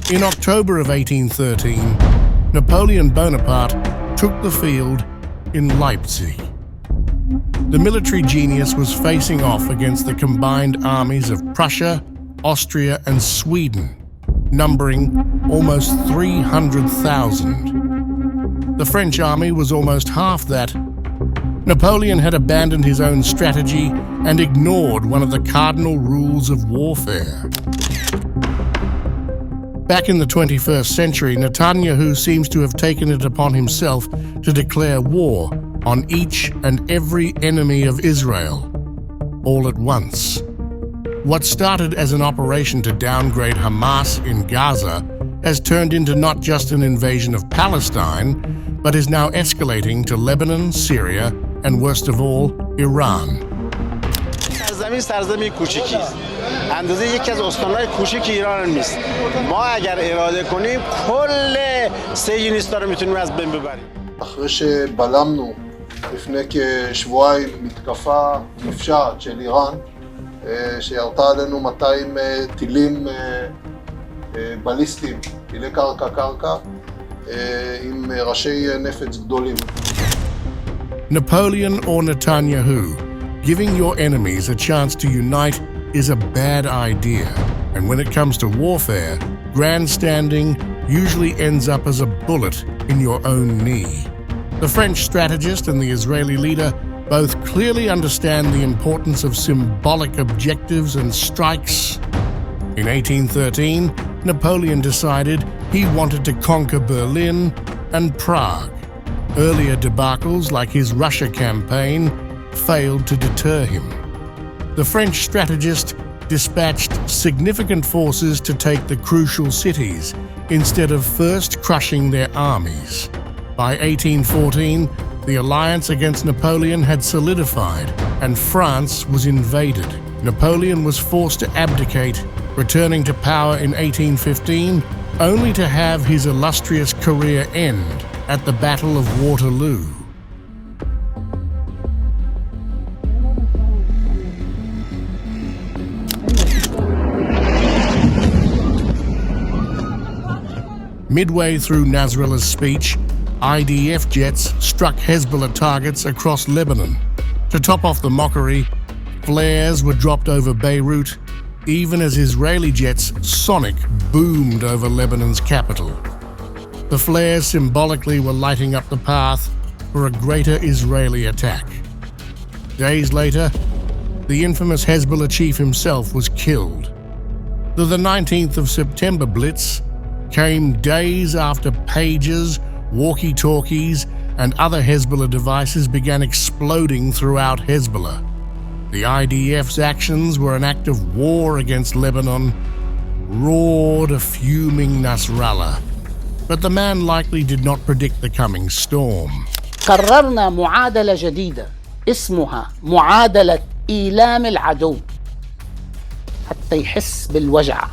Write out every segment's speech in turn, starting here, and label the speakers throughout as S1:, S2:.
S1: In October of 1813, Napoleon Bonaparte took the field in Leipzig. The military genius was facing off against the combined armies of Prussia, Austria, and Sweden, numbering almost 300,000. The French army was almost half that. Napoleon had abandoned his own strategy and ignored one of the cardinal rules of warfare. Back in the 21st century, Netanyahu seems to have taken it upon himself to declare war on each and every enemy of Israel, all at once. What started as an operation to downgrade Hamas in Gaza has turned into not just an invasion of Palestine, but is now escalating to Lebanon, Syria, and worst of all, Iran.
S2: سرزمین کوچیکی است. اندازه یکی از استان‌های کوچیک ایران نیست. ما اگر اراده کنیم کل صهیونیست‌ها رو میتونیم از بین ببریم.
S3: אחרי שבלמנו לפני כשבועיים מתקפה נפשעת של איראן, שירתה עלינו 200 טילים בליסטיים, טילי קרקע, עם ראשי נפץ גדולים.
S1: Napoleon or Netanyahu, giving your enemies a chance to unite is a bad idea. And when it comes to warfare, grandstanding usually ends up as a bullet in your own knee. The French strategist and the Israeli leader both clearly understand the importance of symbolic objectives and strikes. In 1813, Napoleon decided he wanted to conquer Berlin and Prague. Earlier debacles, like his Russia campaign, failed to deter him. The French strategist dispatched significant forces to take the crucial cities, instead of first crushing their armies. By 1814, the alliance against Napoleon had solidified, and France was invaded. Napoleon was forced to abdicate, returning to power in 1815, only to have his illustrious career end at the Battle of Waterloo. Midway through Nasrallah's speech, IDF jets struck Hezbollah targets across Lebanon. To top off the mockery, flares were dropped over Beirut, even as Israeli jets Sonic boomed over Lebanon's capital. The flares symbolically were lighting up the path for a greater Israeli attack. Days later, the infamous Hezbollah chief himself was killed. The 19th of September blitz came days after pagers, walkie-talkies, and other Hezbollah devices began exploding throughout Hezbollah. The IDF's actions were an act of war against Lebanon, roared a fuming Nasrallah. But the man likely did not predict the coming storm.
S4: قررنا معادلة جديدة اسمها معادلة إيلام العدو حتى يحس بالوجع.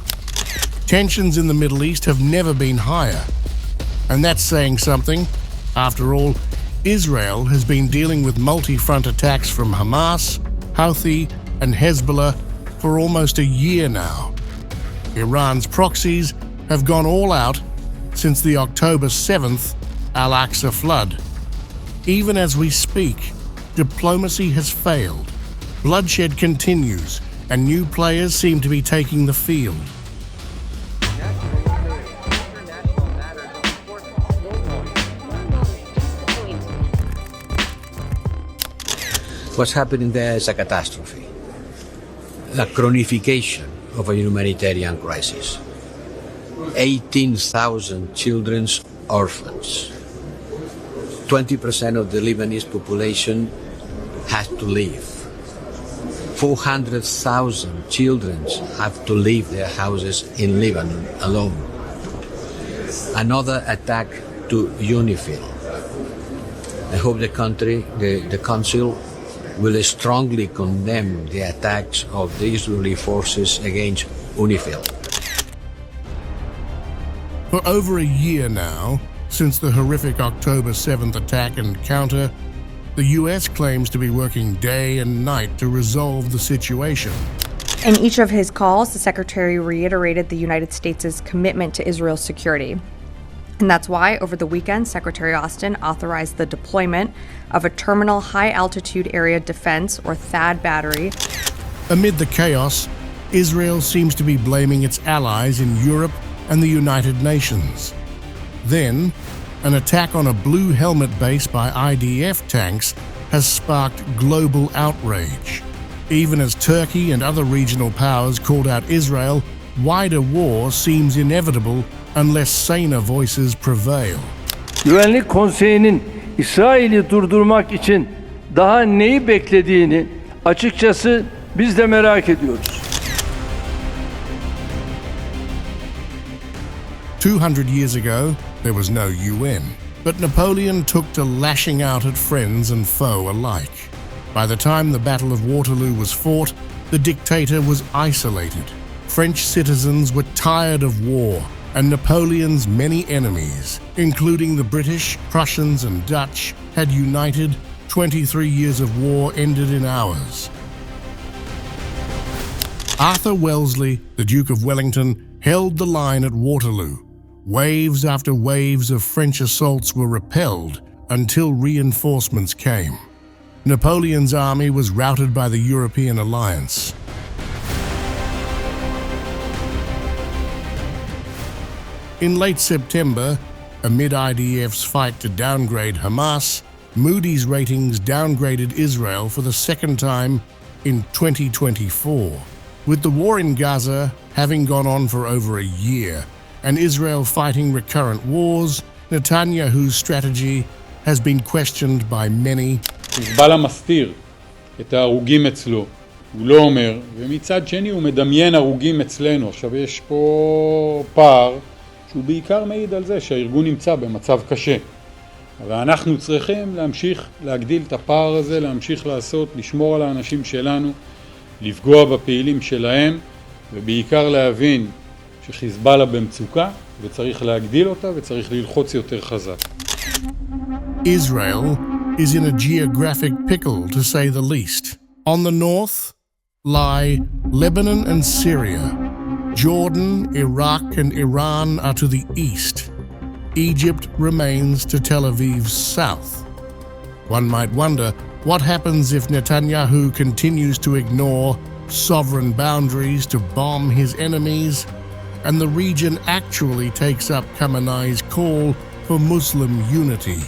S1: Tensions in the Middle East have never been higher. And that's saying something. After all, Israel has been dealing with multi-front attacks from Hamas, Houthi, and Hezbollah for almost a year now. Iran's proxies have gone all out since the October 7th Al-Aqsa flood. Even as we speak, diplomacy has failed. Bloodshed continues, and new players seem to be taking the field.
S5: What's happening there is a catastrophe, a chronification of a humanitarian crisis. 18,000 children's orphans. 20% of the Lebanese population has to leave. 400,000 children have to leave their houses in Lebanon alone. Another attack to UNIFIL. I hope the Council will strongly condemn the attacks of the Israeli forces against UNIFIL.
S1: For over a year now, since the horrific October 7th attack and counter, the US claims to be working day and night to resolve the situation.
S6: In each of his calls, the secretary reiterated the United States' commitment to Israel's security. And that's why, over the weekend, Secretary Austin authorized the deployment of a Terminal High Altitude Area Defense, or THAAD battery.
S1: Amid the chaos, Israel seems to be blaming its allies in Europe and the United Nations. Then, an attack on a Blue Helmet base by IDF tanks has sparked global outrage. Even as Turkey and other regional powers called out Israel, wider war seems inevitable unless saner voices prevail.
S7: Güvenlik Konseyi'nin İsrail'i durdurmak için daha neyi beklediğini açıkçası biz de merak ediyoruz.
S1: 200 years ago, there was no UN, but Napoleon took to lashing out at friends and foe alike. By the time the Battle of Waterloo was fought, the dictator was isolated. French citizens were tired of war, and Napoleon's many enemies, including the British, Prussians, and Dutch, had united. 23 years of war ended in hours. Arthur Wellesley, the Duke of Wellington, held the line at Waterloo. Waves after waves of French assaults were repelled until reinforcements came. Napoleon's army was routed by the European alliance. In late September, amid IDF's fight to downgrade Hamas, Moody's ratings downgraded Israel for the second time in 2024. With the war in Gaza having gone on for over a year and Israel fighting recurrent wars, Netanyahu's strategy has been questioned by many.
S8: חיזבאללה מסתיר את ההרוגים אצלו, הוא לא אומר, ומצד שני הוא מדמיין הרוגים אצלנו. עכשיו יש פה פער שהוא בעיקר מעיד על זה שהארגון נמצא במצב קשה. אבל אנחנו צריכים להמשיך להגדיל את הפער הזה, להמשיך לעשות, לשמור על האנשים שלנו, לפגוע בפעילים שלהם, ובעיקר להבין שחיזבאללה במצוקה, וצריך להגדיל אותה, וצריך ללחוץ יותר חזק.
S1: Israel is in a geographic pickle, to say the least. On the north lie Lebanon and Syria. Jordan, Iraq, and Iran are to the east. Egypt remains to Tel Aviv's south. One might wonder what happens if Netanyahu continues to ignore sovereign boundaries to bomb his enemies, and the region actually takes up Khamenei's call for Muslim unity.